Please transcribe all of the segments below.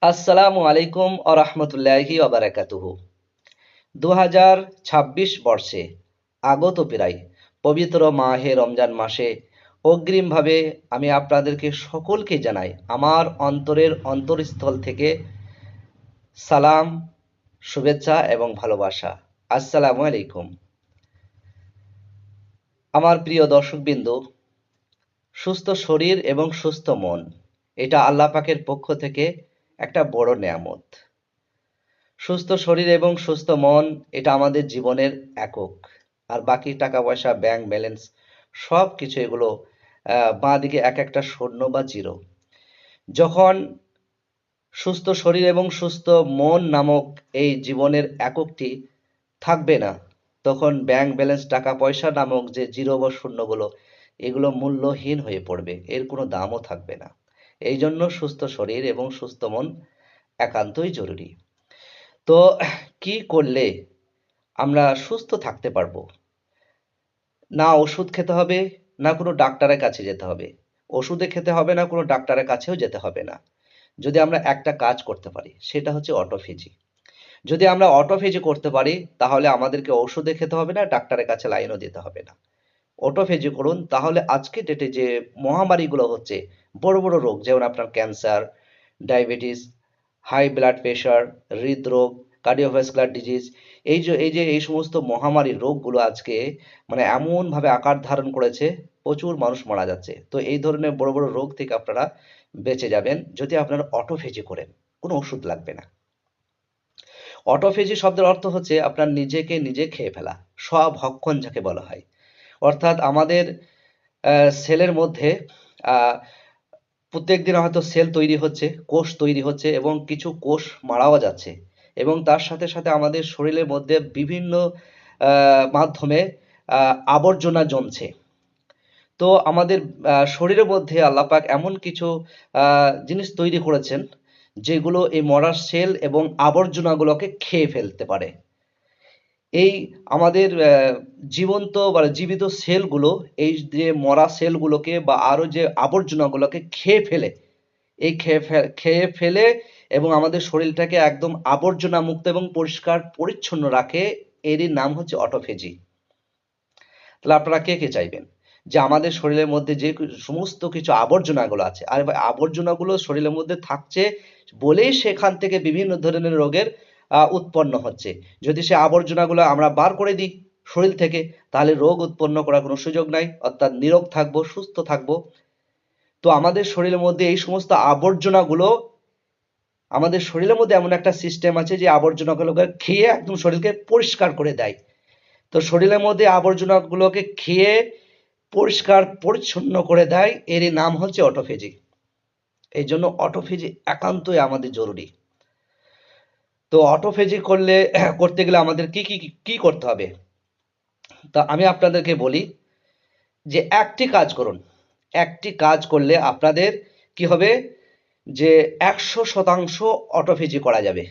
আসসালামু আলাইকুম আরহামতুল্লাহি ওবারাকাতুহু। 2026 বর্ষে আগত প্রায় পবিত্র মাহে রমজান মাসে অগ্রিমভাবে আমি আপনাদেরকে সকলকে জানাই আমার অন্তরের অন্তরস্থল থেকে সালাম, শুভেচ্ছা এবং ভালোবাসা। আসসালামু আলাইকুম। আমার প্রিয় দর্শকবৃন্দ, সুস্থ শরীর এবং সুস্থ মন এটা আল্লাহ পাকের পক্ষ থেকে একটা বড় নেয়ামত। সুস্থ শরীর এবং সুস্থ মন এটা আমাদের জীবনের একক। আর বাকি টাকা পয়সা, ব্যাংক ব্যালেন্স সব কিছু এগুলো বাঁ দিকে এক একটা শূন্য বা জিরো। যখন সুস্থ শরীর এবং সুস্থ মন নামক এই জীবনের এককটি থাকবে না, তখন ব্যাংক ব্যালেন্স, টাকা পয়সা নামক যে জিরো বা শূন্যগুলো, এগুলো মূল্যহীন হয়ে পড়বে, এর কোনো দামও থাকবে না। এই জন্য সুস্থ শরীর এবং সুস্থ মন একান্তই জরুরি। তো কি করলে আমরা সুস্থ থাকতে পারবো? না ওষুধ খেতে হবে, না কোনো ডাক্তারের কাছে যেতে হবে। ওষুধে খেতে হবে না, কোনো ডাক্তারের কাছেও যেতে হবে না। যদি আমরা একটা কাজ করতে পারি, সেটা হচ্ছে অটোফেজি। যদি আমরা অটোফেজি করতে পারি, তাহলে আমাদেরকে ওষুধে খেতে হবে না, ডাক্তারের কাছে লাইনও দিতে হবে না। অটোফেজি করুন, তাহলে আজকের ডেটে যে মহামারীগুলো হচ্ছে, বড় বড় রোগ, যেমন আপনার cancer, diabetes, high blood pressure, হৃদরোগ, কার্ডিওভাস্কুলার ডিজিজ, এই সমস্ত মহামারীর রোগগুলো আজকে মানে এমনভাবে আকার ধারণ করেছে, প্রচুর মানুষ মারা যাচ্ছে। তো এই ধরনের বড় বড় রোগ থেকে আপনারা বেঁচে যাবেন যদি আপনারা অটোফেজি করেন। কোনো ওষুধ লাগবে না। অটোফেজি শব্দের অর্থ হচ্ছে আপনার নিজেকে নিজে খেয়ে ফেলা, স্বভক্ষণ যাকে বলা হয়। অর্থাৎ আমাদের সেলের মধ্যে আহ, প্রত্যেকদিন হয়তো সেল তৈরি হচ্ছে, কোষ তৈরি হচ্ছে, এবং কিছু কোষ মারাও যাচ্ছে, এবং তার সাথে সাথে আমাদের শরীরের মধ্যে বিভিন্ন মাধ্যমে আবর্জনা জমছে। তো আমাদের শরীরের মধ্যে আল্লাহ পাক এমন কিছু জিনিস তৈরি করেছেন, যেগুলো এই মরা সেল এবং আবর্জনাগুলোকে খেয়ে ফেলতে পারে। এই আমাদের জীবন্ত বা জীবিত সেলগুলো এই যে মরা সেলগুলোকে বা আরো যে আবর্জনাগুলোকে খেয়ে ফেলে, এই খেয়ে ফেলে এবং আমাদের শরীরটাকে একদম আবর্জনা মুক্ত এবং পরিষ্কার পরিচ্ছন্ন রাখে। এরই নাম হচ্ছে অটোফেজি। তাহলে আপনারা কে কে চাইবেন যে আমাদের শরীরের মধ্যে যে সমস্ত কিছু আবর্জনাগুলো আছে, আর ভাই আবর্জনাগুলো শরীরের মধ্যে থাকছে বলেই সেখান থেকে বিভিন্ন ধরনের রোগের উৎপন্ন হচ্ছে। যদি সে আবর্জনাগুলো আমরা বার করে দিই শরীর থেকে, তাহলে রোগ উৎপন্ন করার কোনো সুযোগ নাই, অর্থাৎ নিরোগ থাকবো, সুস্থ থাকবো। তো আমাদের শরীরের মধ্যে এই সমস্ত আবর্জনাগুলো, আমাদের শরীরের মধ্যে এমন একটা সিস্টেম আছে যে আবর্জনাগুলোকে খেয়ে একদম শরীরকে পরিষ্কার করে দেয়। তো শরীরের মধ্যে আবর্জনাগুলোকে খেয়ে পরিষ্কার পরিচ্ছন্ন করে দেয়, এরই নাম হচ্ছে অটোফেজি। এই জন্য অটোফেজি একান্তই আমাদের জরুরি। তো অটোফেজি করতে গেলে আমাদের কি কি কি করতে হবে, তা আমি আপনাদেরকে বলি যে একটি কাজ করুন। একটি কাজ করলে আপনাদের কি হবে, যে 100% অটোফেজি করা যাবে।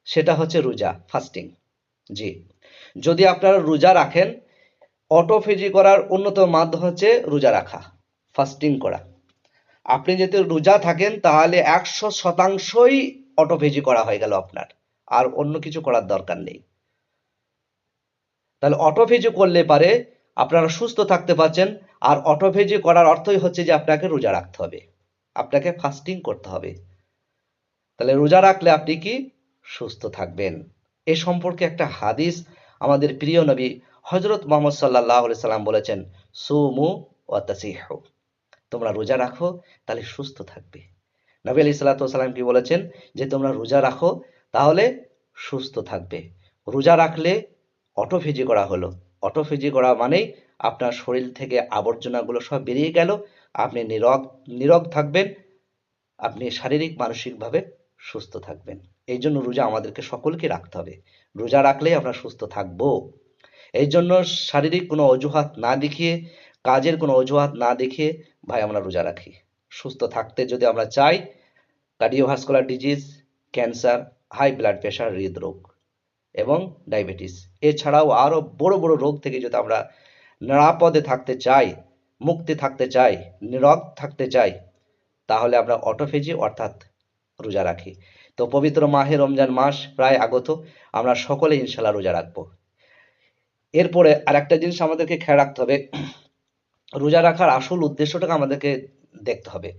সেটা হচ্ছে রোজা, ফাস্টিং। জি, যদি আপনারা রোজা রাখেন, অটোফেজি করার অন্যতম মাধ্যম হচ্ছে রোজা রাখা, ফাস্টিং করা। আপনি যদি রোজা থাকেন, তাহলে 100%ই অটোফেজি করা হয়ে গেল আপনার, আর অন্য কিছু করার দরকার নেই। তাহলে অটোফেজি করলে পারে আপনারা সুস্থ থাকতে পারছেন। আর অটোফেজি করার অর্থই হচ্ছে যে আপনাকে রোজা রাখতে হবে, আপনাকে ফাস্টিং করতে হবে। তাহলে রোজা রাখলে আপনি কি সুস্থ থাকবেন। এ সম্পর্কে একটা হাদিস আমাদের প্রিয় নবী হজরত মোহাম্মদ সাল্লাহ সাল্লাম বলেছেন, সুমু ওয়া তাসিহু, তোমরা রোজা রাখো, তাহলে সুস্থ থাকবে। নবী আলাইহিস সালাতু ওয়াস সালাম কি বলেছেন, যে তোমরা রোজা রাখো, তাহলে সুস্থ থাকবে। রোজা রাখলে অটোফেজি করা হলো। অটোফেজি করা মানেই আপনার শরীর থেকে আবর্জনাগুলো সব বেরিয়ে গেল, আপনি নীরব নীরব থাকবেন, আপনি শারীরিক মানসিকভাবে সুস্থ থাকবেন। এই জন্য রোজা আমাদেরকে সকলকে রাখতে হবে। রোজা রাখলেই আমরা সুস্থ থাকবো। এই জন্য শারীরিক কোনো অজুহাত না দেখিয়ে, কাজের কোনো অজুহাত না দেখিয়ে ভাই আমরা রোজা রাখি। সুস্থ থাকতে যদি আমরা চাই, cardiovascular disease, cancer, high blood pressure, হৃদরোগ এবং ডায়াবেটিস, এছাড়াও আরো বড় বড় রোগ থেকে যদি আমরা নিরাপদে থাকতে চাই, মুক্তি থাকতে চাই, নীরব থাকতে চাই, তাহলে আমরা অটোফেজি অর্থাৎ রোজা রাখি। তো পবিত্র মাহে রমজান মাস প্রায় আগত, আমরা সকলে ইনশাল্লাহ রোজা রাখবো। এরপরে আরেকটা জিনিস আমাদেরকে খেয়াল রাখতে হবে, রোজা রাখার আসল উদ্দেশ্যটাকে আমাদেরকে দেখতে হবে।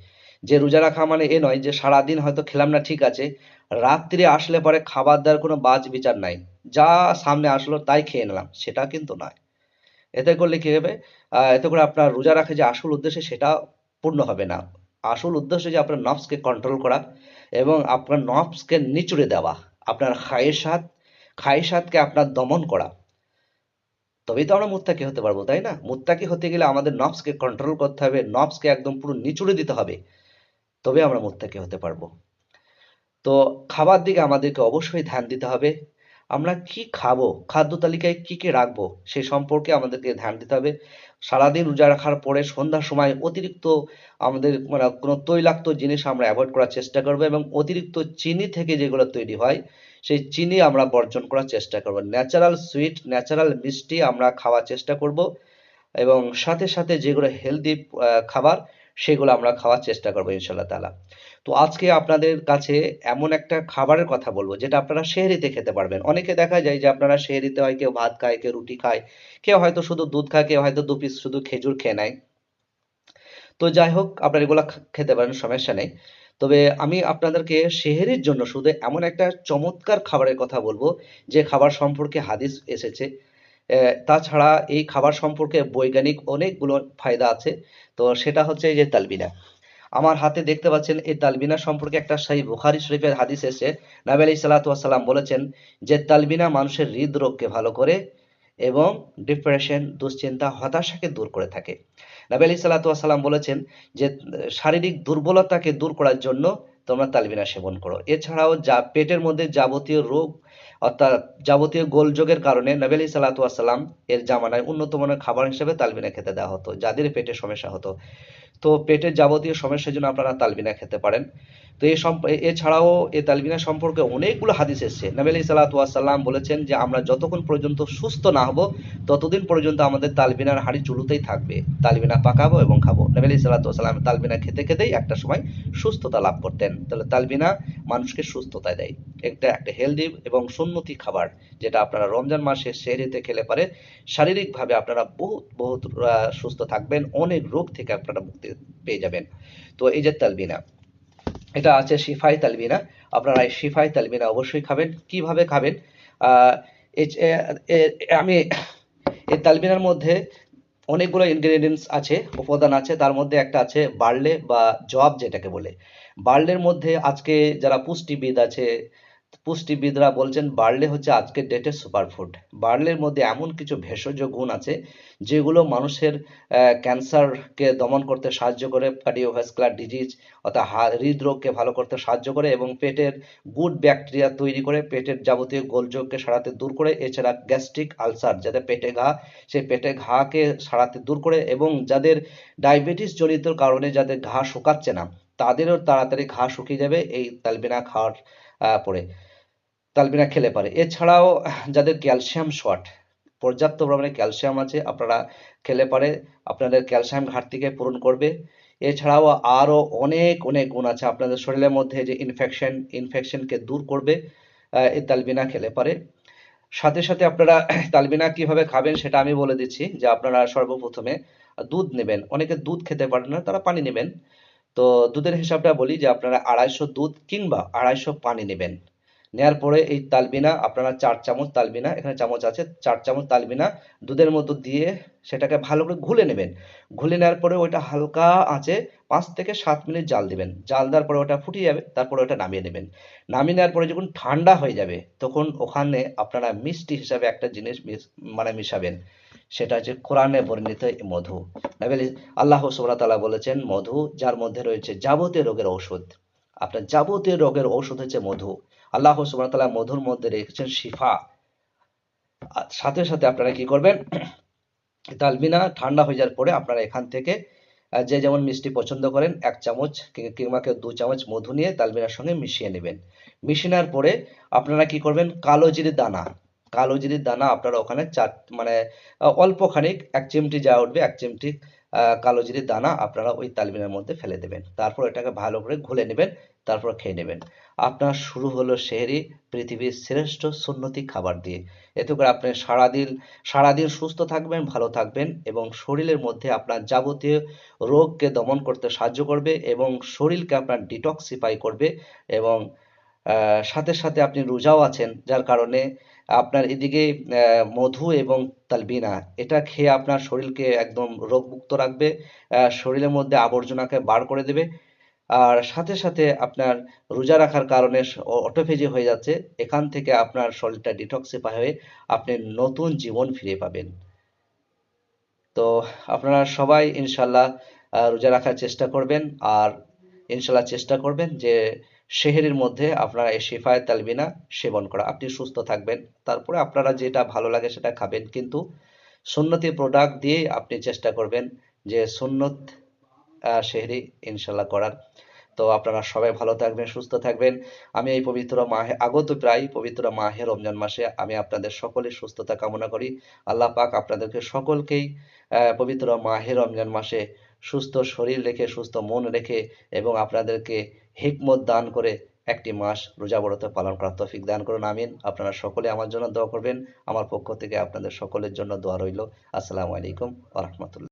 যে রোজা রাখা মানে এ নয় যে সারাদিন হয়তো খেলাম না, ঠিক আছে, রাত্রি আসলে পরে খাবার দাবার কোনো বাজ বিচার নাই, যা সামনে আসলো তাই খেয়ে নিলাম, সেটা কিন্তু নয়। এতে করলে কি হবে, এতে করে আপনার রোজা রাখা যে আসল উদ্দেশ্য সেটা পূর্ণ হবে না। আসল উদ্দেশ্য যে আপনার নফসকে কন্ট্রোল করা এবং আপনার নফসকে নিচড়ে দেওয়া, আপনার খায়েশাতকে আপনার দমন করা। তবেই তো আমরা মুত্তাকি হতে পারবো, তাই না? মুত্তাকি হতে গেলে আমাদের নফসকে কন্ট্রোল করতে হবে, নফসকে একদম পুরো নিচড়ে দিতে হবে, তবে আমরা মুত্তাকি হতে পারবো। তো খাবার দিকে আমাদেরকে অবশ্যই ধ্যান দিতে হবে। আমরা কি খাবো, খাদ্য তালিকায় কি কি রাখবো, সে সম্পর্কে আমাদেরকে ধ্যান দিতে হবে। সারাদিন রোজা রাখার পরে সন্ধ্যার সময় অতিরিক্ত আমাদের মানে কোনো তৈলাক্ত জিনিস আমরা অ্যাভয়েড করার চেষ্টা করবো, এবং অতিরিক্ত চিনি থেকে যেগুলো তৈরি হয় সেই চিনি আমরা বর্জন করার চেষ্টা করবো। ন্যাচারাল সুইট, ন্যাচারাল মিষ্টি আমরা খাওয়ার চেষ্টা করব, এবং সাথে সাথে যেগুলো হেলদি খাবার সেগুলো আমরা খাওয়ার চেষ্টা করবো ইনশাল্লাহ তাআলা। তো আজকে আপনাদের কাছে এমন একটা খাবারের কথা বলবো যেটা আপনারা সেহরিতে খেতে পারবেন। অনেকে দেখা যায় যে আপনারা সেহরিতে হয় কেউ ভাত খায়, কেউ রুটি খায়, কেউ হয়তো শুধু দুধ খায়, কেউ হয়তো 2 পিস শুধু খেজুর খেয়ে নেয়। তো যাই হোক, আপনারা এগুলো খেতে পারেন, সমস্যা নেই। তবে আমি আপনাদেরকে সেহরির জন্য শুধু এমন একটা চমৎকার খাবারের কথা বলবো যে খাবার সম্পর্কে হাদিস এসেছে। তাছাড়া এই খাবার সম্পর্কে বৈজ্ঞানিক অনেকগুলো ফায়দা আছে। তো সেটা হচ্ছে এই যে তালবিনা। আমার হাতে দেখতে পাচ্ছেন এই তালবিনা সম্পর্কে একটা সহিহ বুখারী শরীফের হাদিস এসেছে। নবী আলাইহিস সালাতু ওয়াস সালাম বলেছেন যে তালবিনা মানুষের হৃদরোগকে ভালো করে এবং ডিপ্রেশন, দুশ্চিন্তা, হতাশাকে দূর করে থাকে। নবী আলাইহিস সালাতু ওয়াস সালাম বলেছেন যে শারীরিক দুর্বলতাকে দূর করার জন্য তোমরা তালবিনা সেবন করো। এছাড়াও যা পেটের মধ্যে যাবতীয় রোগ অর্থাৎ যাবতীয় গোলযোগের কারণে নবী আলাইহিস সালাতু ওয়াস সালাম এর জামানায় উন্নত মানের খাবার হিসেবে তালবিনা খেতে দেওয়া হতো যাদের পেটে সমস্যা হতো। তো পেটের যাবতীয় সমস্যার জন্য আপনারা তালবিনা খেতে পারেন। তো এছাড়াও এই তালবিনা সম্পর্কে অনেকগুলো হাদিস এসেছে। নবী আলাইহিস সালাতু ওয়াস সালাম বলেছেন যে আমরা যতক্ষণ পর্যন্ত সুস্থ না হব ততদিন পর্যন্ত আমাদের তালবিনার হাঁড়ি চুলোতেই থাকবে, তালবিনা পাকাবো এবং খাবো। নবী আলাইহিস সালাতু ওয়াস সালাম তালবিনা খেতে খেতেই একটা সময় সুস্থতা লাভ করতেন। তাহলে তালবিনা মানুষকে সুস্থতা দেয়। একটা একটা হেলদি এবং সুন্নতি খাবার যেটা আপনারা রমজান মাসে সেহরিতে খেলে পারে শারীরিকভাবে আপনারা বহুত বহুত সুস্থ থাকবেন, অনেক রোগ থেকে আপনারা মুক্তি পেয়ে যাবেন। তো এই যে তালবিনা, এটা আছে শিফাই তালবিনা। আপনারা এই শিফাই তালবিনা অবশ্যই খাবেন। কিভাবে খাবেন? আহ, আমি এই তালবিনার মধ্যে অনেকগুলো ইনগ্রেডিয়েন্টস আছে, উপাদান আছে। তার মধ্যে একটা আছে বার্লে বা জব যেটাকে বলে। বার্লের মধ্যে আজকে যারা পুষ্টিবিদ আছে, পুষ্টিবিদরা বলছেন বার্লে হচ্ছে আজকের ডেটের সুপারফুড। বার্লের মধ্যে এমন কিছু ভেষজ গুণ আছে যেগুলো মানুষের ক্যান্সারকে দমন করতে সাহায্য করে, কার্ডিওভাস্কুলার ডিজিজ অর্থাৎ হৃদরোগকে ভালো করতে সাহায্য করে, এবং পেটের গুড ব্যাকটেরিয়া তৈরি করে, পেটের যাবতীয় গোলযোগকে সারাতে দূর করে। এছাড়া গ্যাস্ট্রিক আলসার, যাদের পেটে ঘা, সেই পেটে ঘাকে সারাতে দূর করে, এবং যাদের ডায়াবেটিস জনিত কারণে যাদের ঘা শুকাচ্ছে না তাদেরও তাড়াতাড়ি ঘা শুকিয়ে যাবে এই তালবিনা খাওয়ার পরে, তালবিনা খেলে পারে। এছাড়াও যাদের ক্যালসিয়াম শর্ট, পর্যাপ্ত পরিমাণে ক্যালসিয়াম আছে, আপনারা খেলে পারে আপনাদের ক্যালসিয়াম ঘাটতিকে পূরণ করবে। এছাড়াও আরও অনেক অনেক গুণ আছে আপনাদের শরীরের মধ্যে, যে ইনফেকশনকে দূর করবে এই তালবিনা খেলে পারে। সাথে সাথে আপনারা তালবিনা কিভাবে খাবেন সেটা আমি বলে দিচ্ছি। যে আপনারা সর্বপ্রথমে দুধ নেবেন, অনেকে দুধ খেতে পারেন না, তারা পানি নেবেন। তো দুধের হিসাবটা বলি যে আপনারা 250 দুধ কিংবা 250 পানি নেবেন। নেয়ার পরে এই তালবিনা আপনারা 4 চামচ তালবিনা, এখানে চামচ আছে, 4 চামচ তালবিনা দুধের মধ্যে দিয়ে সেটাকে ভালো করে ঘুলে নেবেন। ঘুলে নেওয়ার পরে ওইটা হালকা আঁচে 5 থেকে 7 মিনিট জাল দিবেন। জাল দেওয়ার পরে ওটা ফুটে যাবে, তারপরে ওটা নামিয়ে নেবেন। নামিয়ে নেওয়ার পরে যখন ঠান্ডা হয়ে যাবে তখন ওখানে আপনারা মিষ্টি হিসাবে একটা জিনিস মিশাবেন। সেটা হচ্ছে কোরআনে বর্ণিত এই মধু। আল্লাহ সুবহানাহু ওয়া তাআলা বলেছেন মধু যার মধ্যে রয়েছে যাবতীয় রোগের ঔষধ। আপনার যাবতীয় রোগের ঔষধ হচ্ছে মধু। আল্লাহ সুবহানাহু ওয়া তাআলা মধুর মধ্যে রেখেছেন শিফা। সাথে সাথে আপনারা কি করবেন, তালবিনা ঠান্ডা হয়ে যাওয়ার পরে আপনারা এখান থেকে যে যেমন মিষ্টি পছন্দ করেন 1 চামচ কিংবা কেউ 2 চামচ মধু নিয়ে তালবিনার সঙ্গে মিশিয়ে নেবেন। মিশিয়ে নেওয়ার পরে আপনারা কি করবেন, কালো জিরির দানা, কালো জিরির দানা আপনারা ওখানে মানে অল্প খানিক 1 চিমটি যা উঠবে 1 চিমটি কালো জিরির দানা আপনারা ওই তালবিনের মধ্যে ফেলে দেবেন। তারপর এটাকে ভালো করে ঘুলে নেবেন, তারপর খেয়ে নেবেন। আপনার শুরু হলো সেহরি পৃথিবীর শ্রেষ্ঠ সুন্নতি খাবার দিয়ে। এতে করে আপনি সারাদিন সুস্থ থাকবেন, ভালো থাকবেন এবং শরীরের মধ্যে আপনার যাবতীয় রোগকে দমন করতে সাহায্য করবে এবং শরীরকে আপনার ডিটক্সিফাই করবে এবং সাথে সাথে আপনি রোজাও আছেন, যার কারণে আপনার এদিকে মধু এবং তালবিনা এটা খেয়ে আপনার শরীরকে একদম রোগমুক্ত রাখবে, শরীরের মধ্যে আবর্জনাকে বার করে দেবে। আর সাথে সাথে আপনার রোজা রাখার কারণে অটোফেজি হয়ে যাচ্ছে, এখান থেকে আপনার শরীরটা ডিটক্সিফাই হয়ে আপনি নতুন জীবন ফিরে পাবেন। তো আপনারা সবাই ইনশাল্লাহ রোজা রাখার চেষ্টা করবেন, আর ইনশাল্লাহ চেষ্টা করবেন যে সেহরির মধ্যে আপনারা এই শিফায়ে তালবিনা সেবন করা, আপনি সুস্থ থাকবেন। তারপরে আপনারা যেটা ভালো লাগে সেটা খাবেন, কিন্তু সুন্নতি প্রোডাক্ট দিয়ে আপনি চেষ্টা করবেন যে সুন্নত সেহরি ইনশাল্লাহ করার। তো আপনারা সবাই ভালো থাকবেন, সুস্থ থাকবেন। আমি এই পবিত্র মাহে আগত প্রায় পবিত্র মাহে রমজান মাসে আমি আপনাদের সকলের সুস্থতা কামনা করি। আল্লাহ পাক আপনাদেরকে সকলকেই পবিত্র মাহে রমজান মাসে সুস্থ শরীর রেখে, সুস্থ মন রেখে এবং আপনাদেরকে হিকমত দান করে একটি মাস রোজা ব্রত পালন করার তৌফিক দান করুন, আমিন। আপনারা সকলে আমার জন্য দোয়া করবেন। আমার পক্ষ থেকে আপনাদের সকলের জন্য দোয়া রইল। আসসালামু আলাইকুম ওয়া রাহমাতুল্লাহ।